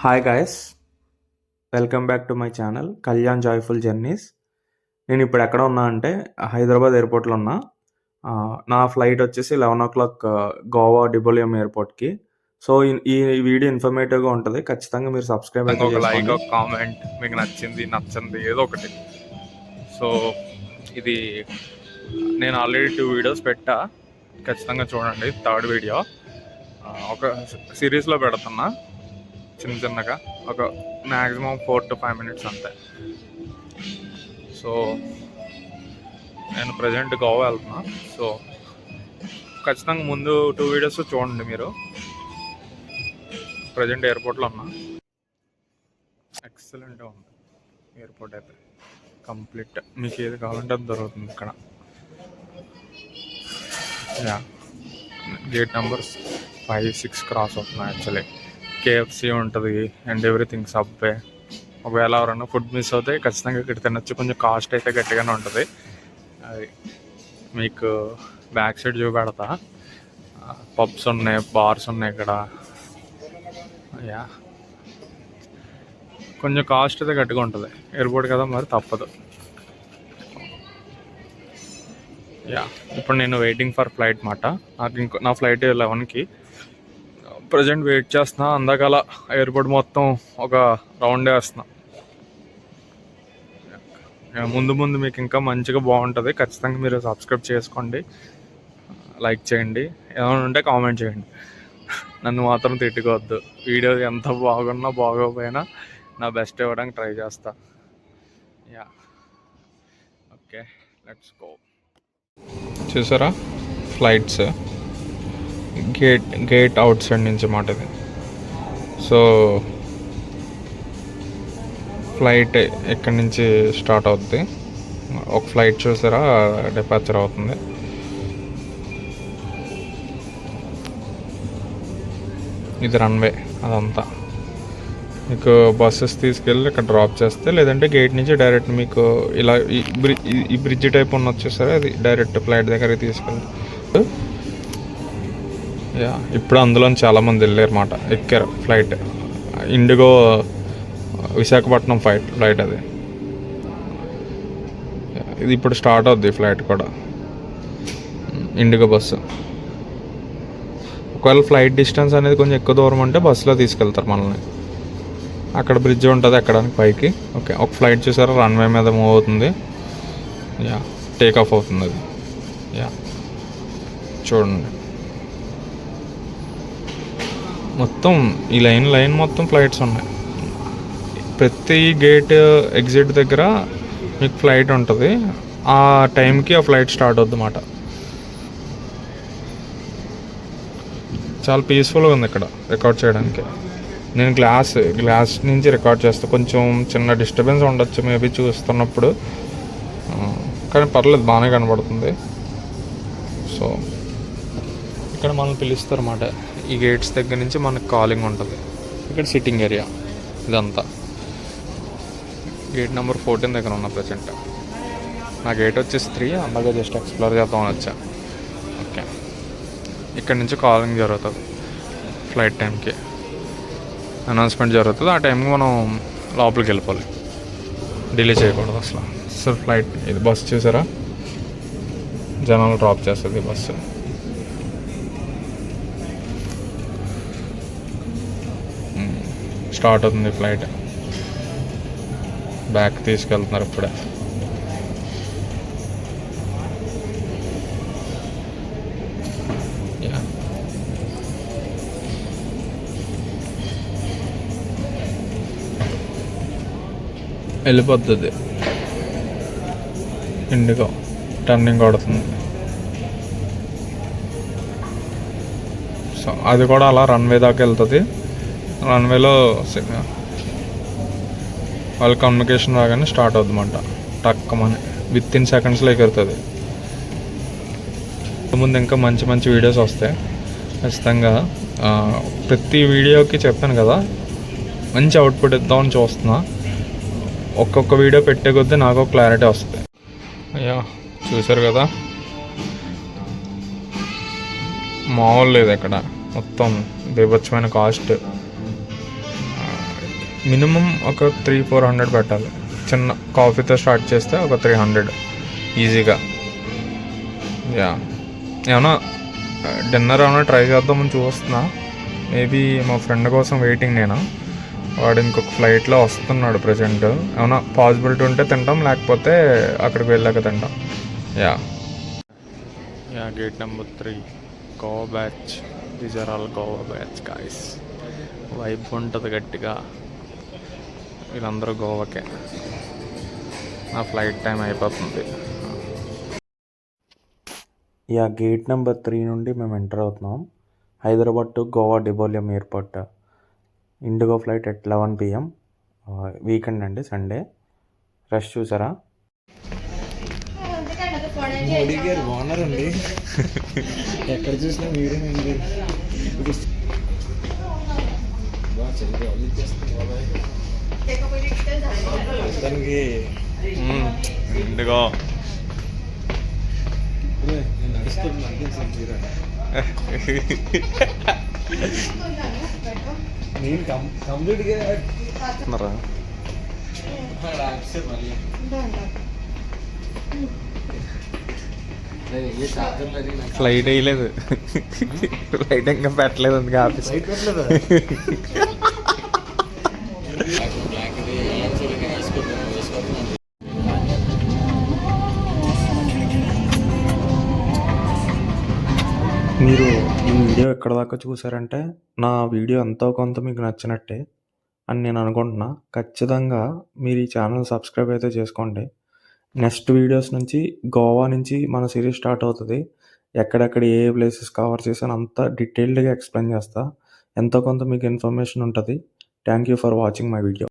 Hi guys, welcome back to my channel Kalyan joyful journeys. నేను ఇప్పుడు ఎక్కడ ఉన్నా అంటే హైదరాబాద్ ఎయిర్పోర్ట్లో ఉన్నా. నా ఫ్లైట్ వచ్చేసి 11 o'clock గోవా డిబోలియం ఎయిర్పోర్ట్కి. సో ఈ వీడియో ఇన్ఫర్మేటివ్గా ఉంటుంది. ఖచ్చితంగా మీరు సబ్స్క్రైబ్ అయితే ఒక లైక్, చేసుకోండి. ఒక కామెంట్, మీకు నచ్చంది ఏదో ఒకటి. సో ఇది నేను ఆల్రెడీ 2 వీడియోస్ పెట్టా, ఖచ్చితంగా చూడండి. థర్డ్ వీడియో ఒక సిరీస్లో పెడుతున్నా, చిన్నగా ఒక మ్యాక్సిమం 4 to 5 minutes అంతే. సో నేను ప్రజెంట్ గోవా వెళ్తున్నా. సో ఖచ్చితంగా ముందు 2 వీడియోస్ చూడండి. మీరు ప్రజెంట్ ఎయిర్పోర్ట్లో ఉన్నా. ఎక్సలెంట్గా ఉంది ఎయిర్పోర్ట్ అయితే, కంప్లీట్. మీకు ఏది కావాలంటే అది దొరుకుతుంది ఇక్కడ. యా, గేట్ నెంబర్స్ 5, 6 క్రాస్ అవుతున్నాయి. యాక్చువల్లీ కేఎఫ్సి ఉంటుంది అండ్ ఎవ్రీథింగ్. సబ్వే. ఒకవేళ ఎవరైనా ఫుడ్ మిస్ అవుతే ఖచ్చితంగా ఇక్కడ తినొచ్చు. కొంచెం కాస్ట్ అయితే గట్టిగానే ఉంటుంది. అది మీకు బ్యాక్ సైడ్ చూపెడతా. పబ్స్ ఉన్నాయి, బార్స్ ఉన్నాయి ఇక్కడ. యా, కొంచెం కాస్ట్ అయితే గట్టిగా ఉంటుంది. ఎయిర్పోర్ట్ కదా, మరి తప్పదు. యా, ఇప్పుడు నేను వెయిటింగ్ ఫర్ ఫ్లైట్ మాట. నాకు నా ఫ్లైట్ 11కి. ప్రజెంట్ వెయిట్ చేస్తున్నా. అందాకలా ఎయిర్పోర్ట్ మొత్తం ఒక రౌండ్ వేస్తున్నా. ముందు ముందు మీకు ఇంకా మంచిగా బాగుంటుంది. ఖచ్చితంగా మీరు సబ్స్క్రైబ్ చేసుకోండి, లైక్ చేయండి, ఏమైనా ఉంటే కామెంట్ చేయండి. నన్ను మాత్రం తిట్టుకోవద్దు. వీడియో ఎంత బాగున్నా బాగోపోయినా నా బెస్ట్ ఇవ్వడానికి ట్రై చేస్తా. Yeah, okay, let's go. చూసారా ఫ్లైట్స్? గేట్ అవుట్ సైడ్ నుంచి మాట ఇది. సో ఫ్లైట్ ఎక్కడి నుంచి స్టార్ట్ అవుతుంది. ఒక ఫ్లైట్ చూసారా డిపార్చర్ అవుతుంది. ఇది రన్వే. అదంతా మీకు బస్సెస్ తీసుకెళ్ళి ఇక్కడ డ్రాప్ చేస్తే, లేదంటే గేట్ నుంచి డైరెక్ట్ మీకు ఇలా ఈ బ్రిడ్జ్ టైప్ ఉన్న వచ్చేసరి అది డైరెక్ట్ ఫ్లైట్ దగ్గరికి తీసుకెళ్ళి. యా, ఇప్పుడు అందులో చాలామంది వెళ్ళారు మాట, ఎక్కారు ఫ్లైట్. ఇండిగో విశాఖపట్నం ఫ్లైట్ అది. ఇది ఇప్పుడు స్టార్ట్ అవుద్ది ఫ్లైట్ కూడా, ఇండిగో బస్సు. ఒకవేళ ఫ్లైట్ డిస్టెన్స్ అనేది కొంచెం ఎక్కువ దూరం అంటే బస్సులో తీసుకెళ్తారు మనల్ని. అక్కడ బ్రిడ్జ్ ఉంటుంది ఎక్కడానికి పైకి. ఓకే, ఒక ఫ్లైట్ చూసారా రన్వే మీద మూవ్ అవుతుంది. యా, టేక్ ఆఫ్ అవుతుంది అది. యా, చూడండి మొత్తం ఈ లైన్ మొత్తం ఫ్లైట్స్ ఉన్నాయి. ప్రతి గేట్ ఎగ్జిట్ దగ్గర మీకు ఫ్లైట్ ఉంటుంది. ఆ టైంకి ఆ ఫ్లైట్ స్టార్ట్ అవుద్ది అన్నమాట. చాలా పీస్ఫుల్గా ఉంది ఇక్కడ రికార్డ్ చేయడానికి. నేను గ్లాస్ నుంచి రికార్డ్ చేస్తాను. కొంచెం చిన్న డిస్టర్బెన్స్ ఉండొచ్చు మేబీ చూస్తున్నప్పుడు, కానీ పర్లేదు, బాగానే కనబడుతుంది. సో ఇక్కడ మనల్ని పిలుస్తారు అన్నమాట. ఈ గేట్స్ దగ్గర నుంచి మనకు కాలింగ్ ఉంటుంది. ఇక్కడ సిట్టింగ్ ఏరియా ఇదంతా. గేట్ నెంబర్ 14 దగ్గర ఉన్న ప్రజెంట్. నా గేట్ వచ్చేసి 3. అందగా జస్ట్ ఎక్స్ప్లోర్ చేద్దామని వచ్చా. ఓకే, ఇక్కడ నుంచి కాలింగ్ జరుగుతుంది. ఫ్లైట్ టైంకి అనౌన్స్మెంట్ జరుగుతుంది. ఆ టైంకి మనం లోపలికి వెళ్ళిపోవాలి, డిలే చేయకూడదు అసలు. సో ఫ్లైట్ ఇది బస్సు చూసారా, జనాలు డ్రాప్ చేస్తుంది బస్సు. స్టార్ట్ అవుతుంది ఫ్లైట్. బ్యాక్ తీసుకెళ్తున్నారు ఇప్పుడే. వెళ్ళిపోతుంది. ఇండిగో టర్నింగ్ కొడుతుంది. సో అది కూడా అలా రన్వే దాకా వెళ్తుంది. రన్వేలో వాళ్ళ కమ్యూనికేషన్ రాగానే స్టార్ట్ అవుతుంది అన్నమాట. టక్కమని విత్-ఇన్ సెకండ్స్లో ఎగురుతుంది. ముందు ఇంకా మంచి వీడియోస్ వస్తాయి ఖచ్చితంగా. ప్రతి వీడియోకి చెప్పాను కదా, మంచి అవుట్పుట్ ఇద్దామని చూస్తున్నా. ఒక్కొక్క వీడియో పెట్టే కొద్దీ నాకు క్లారిటీ వస్తుంది. అయ్యా, చూసారు కదా, మామూలు లేదు ఇక్కడ. మొత్తం బీభత్సమైన కాస్ట్. మినిమం ఒక 300-400 పెట్టాలి. చిన్న కాఫీతో స్టార్ట్ చేస్తే ఒక 300 ఈజీగా. యా ఏమన్నా డిన్నర్ ఏమైనా ట్రై చేద్దామని చూస్తున్నా. మేబీ మా ఫ్రెండ్ కోసం వెయిటింగ్ నేను. వాడు ఇంకొక ఫ్లైట్లో వస్తున్నాడు ప్రజెంట్. ఏమైనా పాసిబిలిటీ ఉంటే తింటాం, లేకపోతే అక్కడికి వెళ్ళాక తింటాం. Yeah gate number 3 Goa batch. These are all Goa batch guys. Vibe ఉంటుంది గట్టిగా. వీళ్ళందరూ గోవాకే. నా ఫ్లైట్ టైం అయిపోతుంది. గేట్ నెంబర్ 3 నుండి మేము ఎంటర్ అవుతున్నాం. Hyderabad to Goa Dabolim airport. IndiGo flight at 11 PM. Weekend అండి, సండే. రష్ చూసారా? మోడీ గారు బాగున్నారండి. ఎక్కడ చూసినా మీరేనండి. మొత్తానికి ఇండిగో నేను నడుస్తున్నాను. నేను కంప్లీట్గా ఫ్లైట్ వేయలేదు. ఫ్లైట్ ఇంకా పెట్టలేదు అందుకే ఆఫీస్. సైట్ పెట్టలేదా? మీరు ఈ వీడియో ఎక్కడ దాకా చూసారంటే నా వీడియో ఎంతో కొంత మీకు నచ్చినట్టే అని నేను అనుకుంటున్నా. ఖచ్చితంగా మీరు ఈ ఛానల్ సబ్స్క్రైబ్ అయితే చేసుకోండి. నెక్స్ట్ వీడియోస్ నుంచి గోవా నుంచి మన సిరీస్ స్టార్ట్ అవుతుంది. ఎక్కడెక్కడ ఏ ప్లేసెస్ కవర్ చేసాను అంతా డీటెయిల్డ్గా ఎక్స్ప్లెయిన్ చేస్తా. ఎంతో కొంత మీకు ఇన్ఫర్మేషన్ ఉంటుంది. Thank you for watching my video.